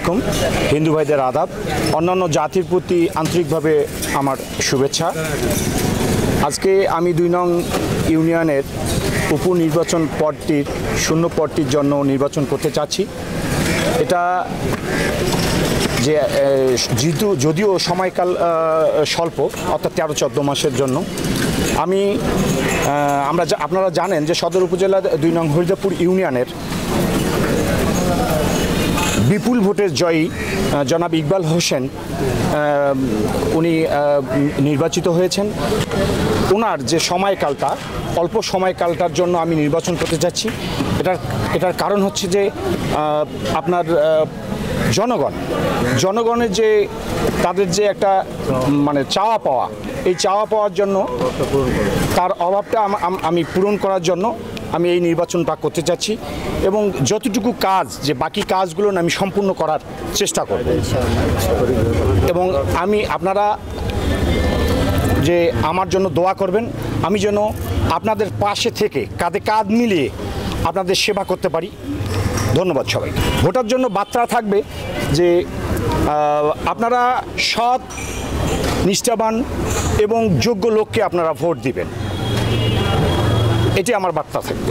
আলাইকুম হিন্দু ভাইদের আদাব অন্যান্য জাতির প্রতি আন্তরিকভাবে আমার শুভেচ্ছা। আজকে আমি ২ নং ইউনিয়নের উপনির্বাচন পদটির শূন্য পদটির জন্য নির্বাচন করতে চাচ্ছি। এটা যে যদিও সময়কাল স্বল্প, অর্থাৎ ১৩-১৪ মাসের জন্য আপনারা জানেন যে সদর উপজেলা ২ নং হরিদাপুর ইউনিয়নের বিপুল ভোটের জয়ী জনাব ইকবাল হোসেন উনি নির্বাচিত হয়েছেন। ওনার যে সময়কালটা অল্প সময়কালটার জন্য আমি নির্বাচন করতে যাচ্ছি। এটার কারণ হচ্ছে যে আপনার জনগণের যে তাদের যে একটা চাওয়া পাওয়া, এই চাওয়া পাওয়ার জন্য তার অভাবটা আমি পূরণ করার জন্য আমি এই নির্বাচনটা করতে চাচ্ছি এবং যতটুকু কাজ যে বাকি কাজগুলো আমি সম্পূর্ণ করার চেষ্টা করব। এবং আপনারা যে আমার জন্য দোয়া করবেন, আমি যেন আপনাদের পাশে থেকে কাঁধে কাঁধ মিলিয়ে আপনাদের সেবা করতে পারি। ধন্যবাদ সবাইকে। ভোটার জন্য বার্তা থাকবে যে আপনারা সৎ, নিষ্ঠাবান এবং যোগ্য লোককে আপনারা ভোট দিবেন, এটি আমার বার্তা থাকবে।